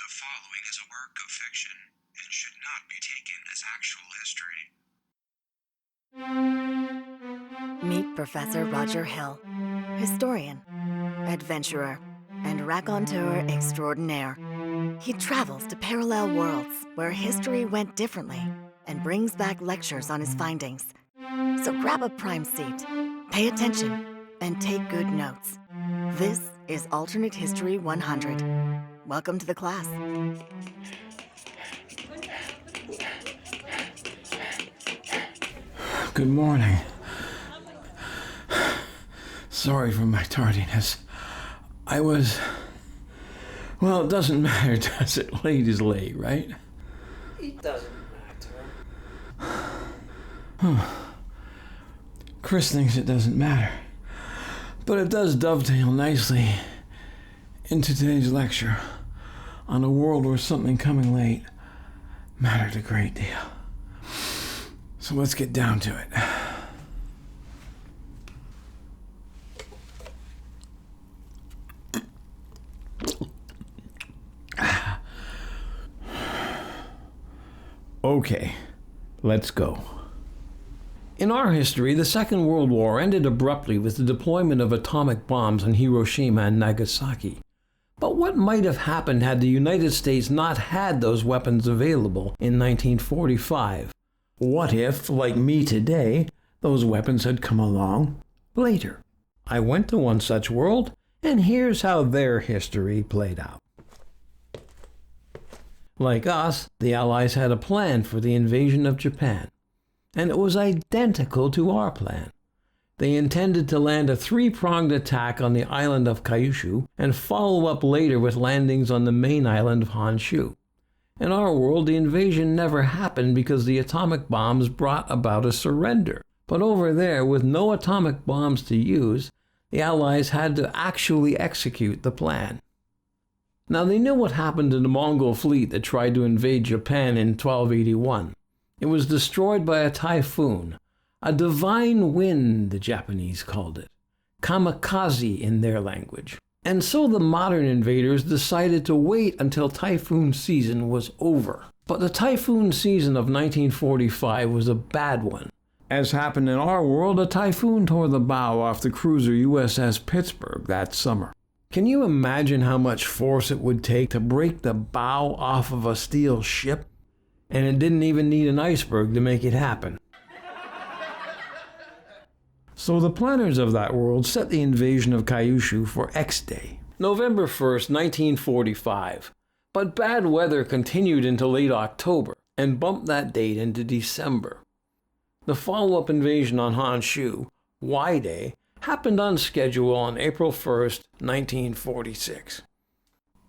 The following is a work of fiction and should not be taken as actual history. Meet Professor Roger Hill, historian, adventurer, and raconteur extraordinaire. He travels to parallel worlds where history went differently and brings back lectures on his findings. So grab a prime seat, pay attention, and take good notes. This is Alternate History 100. Welcome to the class. Good morning. Sorry for my tardiness. Well, it doesn't matter, does it? Late is late, right? It doesn't matter. Chris thinks it doesn't matter. But it does dovetail nicely into today's lecture on a world where something coming late mattered a great deal. So let's get down to it. Okay, let's go. In our history, the Second World War ended abruptly with the deployment of atomic bombs on Hiroshima and Nagasaki. But what might have happened had the United States not had those weapons available in 1945? What if, like me today, those weapons had come along later? I went to one such world, and here's how their history played out. Like us, the Allies had a plan for the invasion of Japan, and it was identical to our plan. They intended to land a three-pronged attack on the island of Kyushu and follow up later with landings on the main island of Honshu. In our world, the invasion never happened because the atomic bombs brought about a surrender. But over there, with no atomic bombs to use, the Allies had to actually execute the plan. Now, they knew what happened to the Mongol fleet that tried to invade Japan in 1281. It was destroyed by a typhoon, a divine wind, the Japanese called it, kamikaze in their language. And so the modern invaders decided to wait until typhoon season was over. But the typhoon season of 1945 was a bad one. As happened in our world, a typhoon tore the bow off the cruiser USS Pittsburgh that summer. Can you imagine how much force it would take to break the bow off of a steel ship? And it didn't even need an iceberg to make it happen. So the planners of that world set the invasion of Kyushu for X Day, November 1st, 1945. But bad weather continued into late October and bumped that date into December. The follow-up invasion on Honshu, Y Day, happened on schedule on April 1st, 1946.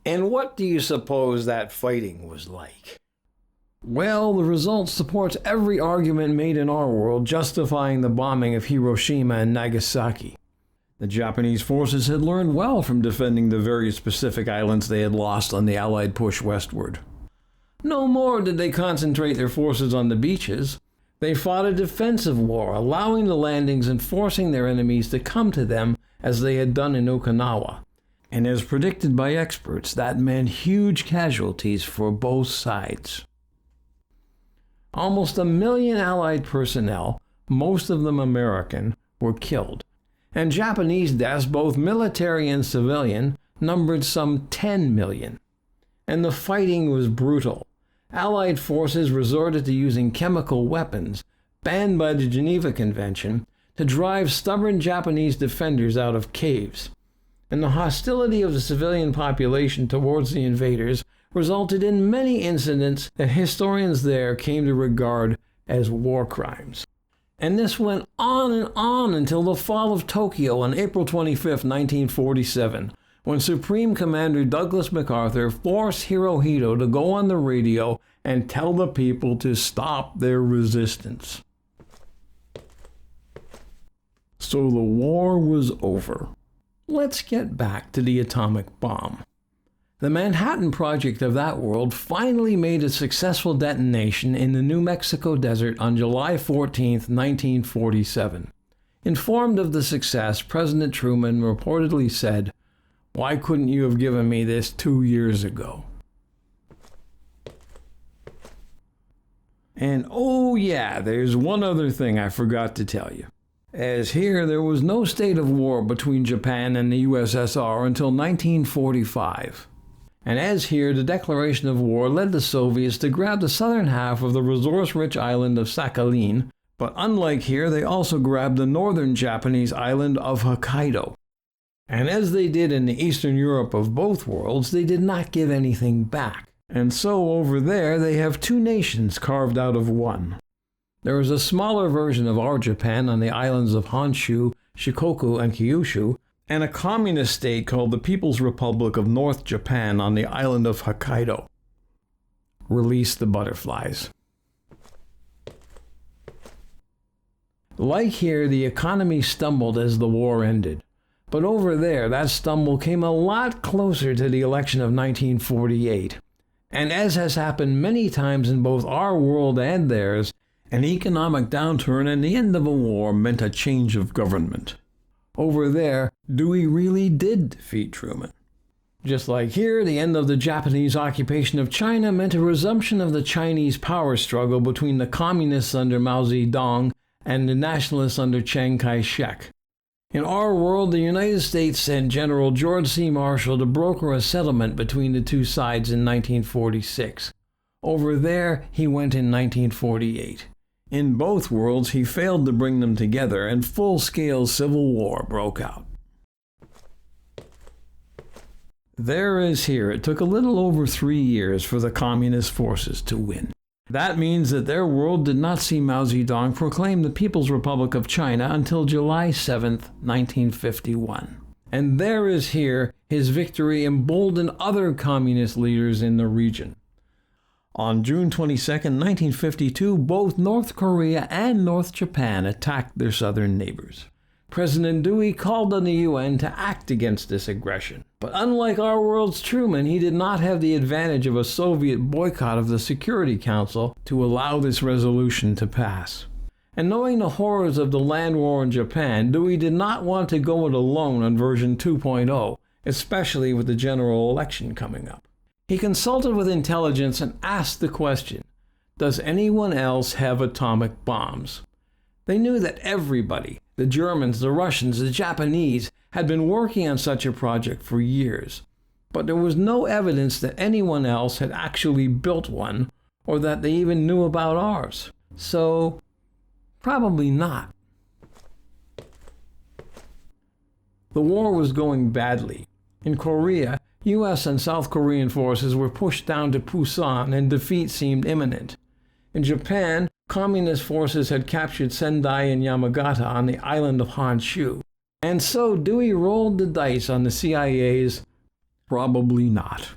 And what do you suppose that fighting was like? Well, the result supports every argument made in our world justifying the bombing of Hiroshima and Nagasaki. The Japanese forces had learned well from defending the various Pacific islands they had lost on the Allied push westward. No more did they concentrate their forces on the beaches. They fought a defensive war, allowing the landings and forcing their enemies to come to them as they had done in Okinawa. And as predicted by experts, that meant huge casualties for both sides. Almost 1 million Allied personnel, most of them American, were killed. And Japanese deaths, both military and civilian, numbered some 10 million. And the fighting was brutal. Allied forces resorted to using chemical weapons, banned by the Geneva Convention, to drive stubborn Japanese defenders out of caves. And the hostility of the civilian population towards the invaders resulted in many incidents that historians there came to regard as war crimes. And this went on until the fall of Tokyo on April 25, 1947, when Supreme Commander Douglas MacArthur forced Hirohito to go on the radio and tell the people to stop their resistance. So the war was over. Let's get back to the atomic bomb. The Manhattan Project of that world finally made a successful detonation in the New Mexico desert on July 14, 1947. Informed of the success, President Truman reportedly said, "Why couldn't you have given me this 2 years ago?" And oh yeah, there's one other thing I forgot to tell you. As here, there was no state of war between Japan and the USSR until 1945. And as here, the declaration of war led the Soviets to grab the southern half of the resource-rich island of Sakhalin, but unlike here, they also grabbed the northern Japanese island of Hokkaido. And as they did in the Eastern Europe of both worlds, they did not give anything back. And so over there, they have two nations carved out of one. There is a smaller version of our Japan on the islands of Honshu, Shikoku, and Kyushu, and a communist state called the People's Republic of North Japan on the island of Hokkaido. Release the butterflies. Like here, the economy stumbled as the war ended. But over there, that stumble came a lot closer to the election of 1948. And as has happened many times in both our world and theirs, an economic downturn and the end of a war meant a change of government. Over there, Dewey really did defeat Truman. Just like here, the end of the Japanese occupation of China meant a resumption of the Chinese power struggle between the communists under Mao Zedong and the nationalists under Chiang Kai-shek. In our world, the United States sent General George C. Marshall to broker a settlement between the two sides in 1946. Over there, he went in 1948. In both worlds, he failed to bring them together, and full-scale civil war broke out. There as here, it took a little over 3 years for the communist forces to win. That means that their world did not see Mao Zedong proclaim the People's Republic of China until July 7, 1951. And there as here, his victory emboldened other communist leaders in the region. On June 22, 1952, both North Korea and North Japan attacked their southern neighbors. President Dewey called on the UN to act against this aggression. But unlike our world's Truman, he did not have the advantage of a Soviet boycott of the Security Council to allow this resolution to pass. And knowing the horrors of the land war in Japan, Dewey did not want to go it alone on version 2.0, especially with the general election coming up. He consulted with intelligence and asked the question, does anyone else have atomic bombs? They knew that everybody, the Germans, the Russians, the Japanese, had been working on such a project for years. But there was no evidence that anyone else had actually built one, or that they even knew about ours. So, probably not. The war was going badly. In Korea, US and South Korean forces were pushed down to Busan and defeat seemed imminent. In Japan, communist forces had captured Sendai and Yamagata on the island of Honshu. And so Dewey rolled the dice on the CIA's probably not.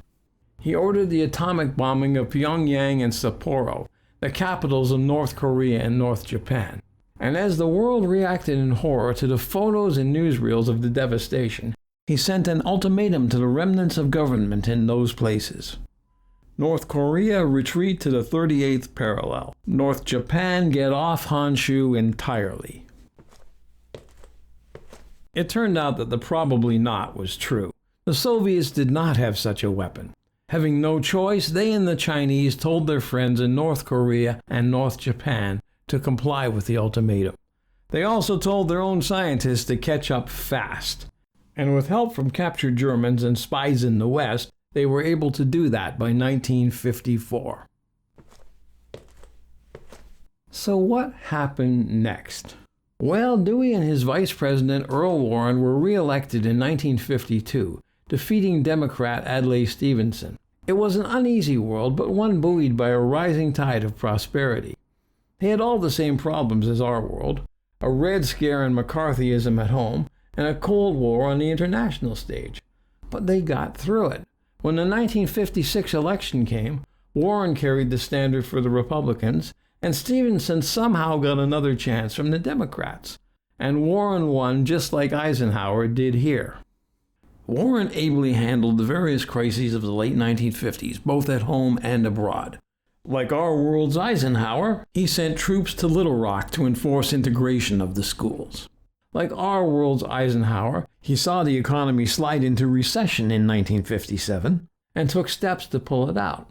He ordered the atomic bombing of Pyongyang and Sapporo, the capitals of North Korea and North Japan. And as the world reacted in horror to the photos and newsreels of the devastation, he sent an ultimatum to the remnants of government in those places. North Korea, retreat to the 38th parallel. North Japan, get off Honshu entirely. It turned out that the probably not was true. The Soviets did not have such a weapon. Having no choice, they and the Chinese told their friends in North Korea and North Japan to comply with the ultimatum. They also told their own scientists to catch up fast. And with help from captured Germans and spies in the West, they were able to do that by 1954. So what happened next? Well, Dewey and his vice president Earl Warren were re-elected in 1952, defeating Democrat Adlai Stevenson. It was an uneasy world, but one buoyed by a rising tide of prosperity. They had all the same problems as our world, a Red Scare and McCarthyism at home, and a Cold War on the international stage. But they got through it. When the 1956 election came, Warren carried the standard for the Republicans, and Stevenson somehow got another chance from the Democrats. And Warren won just like Eisenhower did here. Warren ably handled the various crises of the late 1950s, both at home and abroad. Like our world's Eisenhower, he sent troops to Little Rock to enforce integration of the schools. Like our world's Eisenhower, he saw the economy slide into recession in 1957 and took steps to pull it out.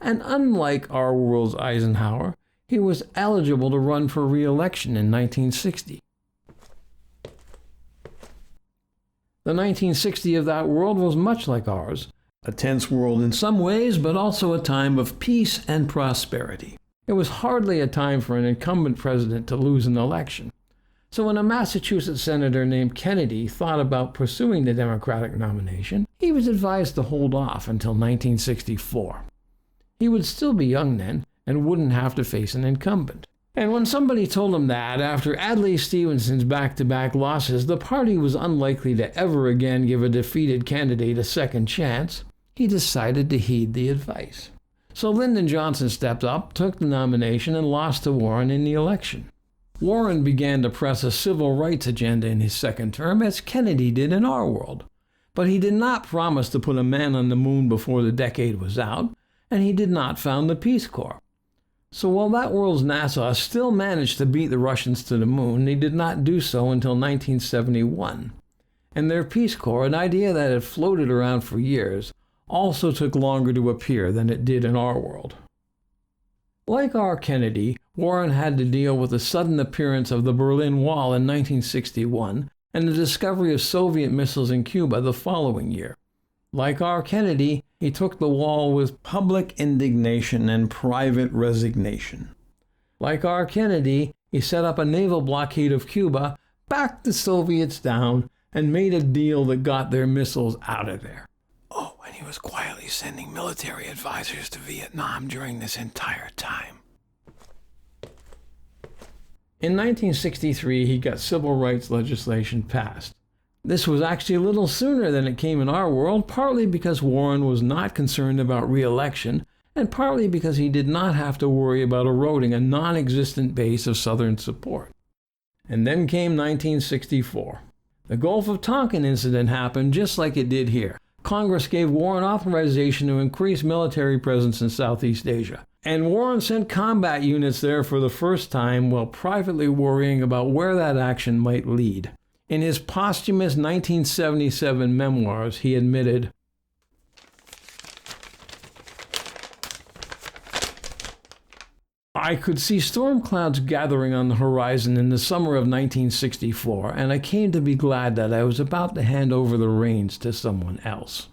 And unlike our world's Eisenhower, he was eligible to run for re-election in 1960. The 1960 of that world was much like ours, a tense world in some ways, but also a time of peace and prosperity. It was hardly a time for an incumbent president to lose an election. So when a Massachusetts senator named Kennedy thought about pursuing the Democratic nomination, he was advised to hold off until 1964. He would still be young then and wouldn't have to face an incumbent. And when somebody told him that, after Adlai Stevenson's back-to-back losses, the party was unlikely to ever again give a defeated candidate a second chance, he decided to heed the advice. So Lyndon Johnson stepped up, took the nomination, and lost to Warren in the election. Warren began to press a civil rights agenda in his second term, as Kennedy did in our world. But he did not promise to put a man on the moon before the decade was out, and he did not found the Peace Corps. So while that world's NASA still managed to beat the Russians to the moon, they did not do so until 1971. And their Peace Corps, an idea that had floated around for years, also took longer to appear than it did in our world. Like our Kennedy, Warren had to deal with the sudden appearance of the Berlin Wall in 1961 and the discovery of Soviet missiles in Cuba the following year. Like our Kennedy, he took the wall with public indignation and private resignation. Like our Kennedy, he set up a naval blockade of Cuba, backed the Soviets down, and made a deal that got their missiles out of there. Oh, and he was quietly sending military advisors to Vietnam during this entire time. In 1963, he got civil rights legislation passed. This was actually a little sooner than it came in our world, partly because Warren was not concerned about re-election, and partly because he did not have to worry about eroding a non-existent base of Southern support. And then came 1964. The Gulf of Tonkin incident happened just like it did here. Congress gave Warren authorization to increase military presence in Southeast Asia. And Warren sent combat units there for the first time while privately worrying about where that action might lead. In his posthumous 1977 memoirs, he admitted, "I could see storm clouds gathering on the horizon in the summer of 1964, and I came to be glad that I was about to hand over the reins to someone else."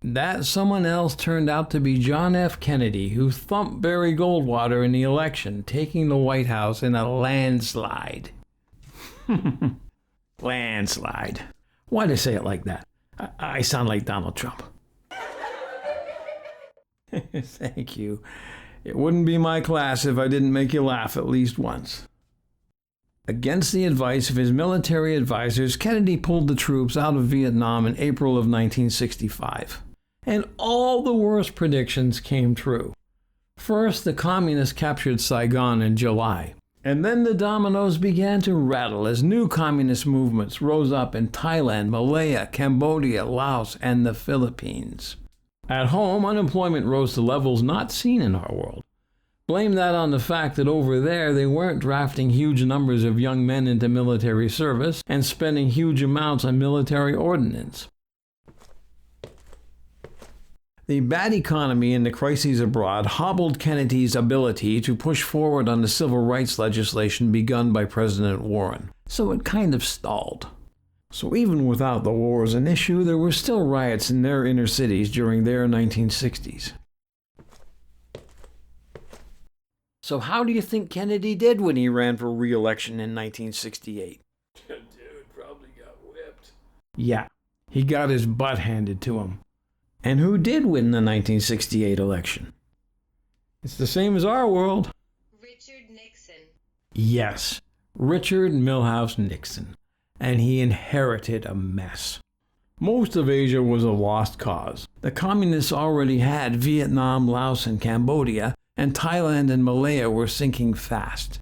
That someone else turned out to be John F. Kennedy, who thumped Barry Goldwater in the election, taking the White House in a landslide. Landslide. Why'd I say it like that? I sound like Donald Trump. Thank you. It wouldn't be my class if I didn't make you laugh at least once. Against the advice of his military advisors, Kennedy pulled the troops out of Vietnam in April of 1965. And all the worst predictions came true. First, the communists captured Saigon in July. And then the dominoes began to rattle as new communist movements rose up in Thailand, Malaya, Cambodia, Laos, and the Philippines. At home, unemployment rose to levels not seen in our world. Blame that on the fact that over there they weren't drafting huge numbers of young men into military service and spending huge amounts on military ordnance. The bad economy and the crises abroad hobbled Kennedy's ability to push forward on the civil rights legislation begun by President Warren, so it kind of stalled. So even without the war as an issue, there were still riots in their inner cities during their 1960s. So how do you think Kennedy did when he ran for re-election in 1968? Dude probably got whipped. Yeah, he got his butt handed to him. And who did win the 1968 election? It's the same as our world. Richard Nixon. Yes, Richard Milhouse Nixon. And he inherited a mess. Most of Asia was a lost cause. The communists already had Vietnam, Laos, and Cambodia, and Thailand and Malaya were sinking fast.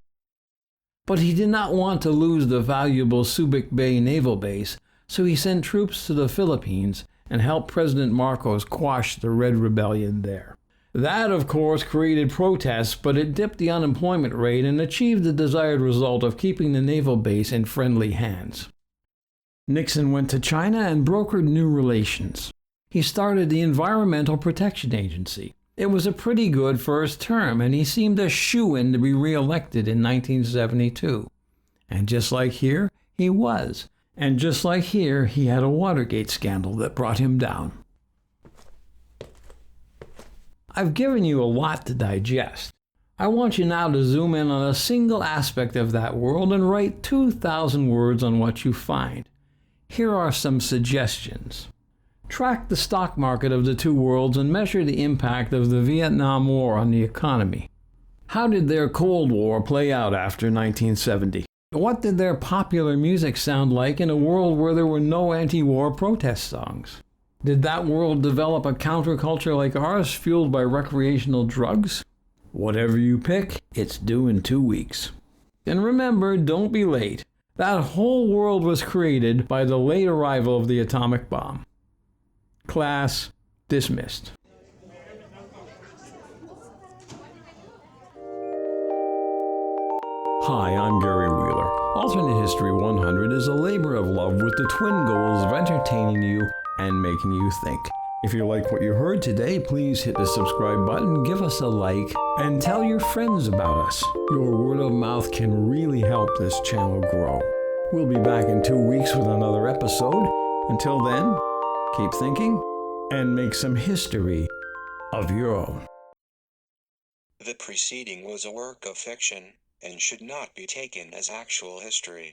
But he did not want to lose the valuable Subic Bay naval base, so he sent troops to the Philippines and helped President Marcos quash the Red Rebellion there. That, of course, created protests, but it dipped the unemployment rate and achieved the desired result of keeping the naval base in friendly hands. Nixon went to China and brokered new relations. He started the Environmental Protection Agency, It was a pretty good first term, and he seemed a shoo-in to be re-elected in 1972. And just like here, he was. And just like here, he had a Watergate scandal that brought him down. I've given you a lot to digest. I want you now to zoom in on a single aspect of that world and write 2,000 words on what you find. Here are some suggestions. Track the stock market of the two worlds and measure the impact of the Vietnam War on the economy. How did their Cold War play out after 1970? What did their popular music sound like in a world where there were no anti-war protest songs? Did that world develop a counterculture like ours fueled by recreational drugs? Whatever you pick, it's due in 2 weeks. And remember, don't be late. That whole world was created by the late arrival of the atomic bomb. Class dismissed. Hi, I'm Gary Wheeler. Alternate History 100 is a labor of love with the twin goals of entertaining you and making you think. If you like what you heard today, please hit the subscribe button, give us a like, and tell your friends about us. Your word of mouth can really help this channel grow. We'll be back in 2 weeks with another episode. Until then, keep thinking and make some history of your own. The preceding was a work of fiction and should not be taken as actual history.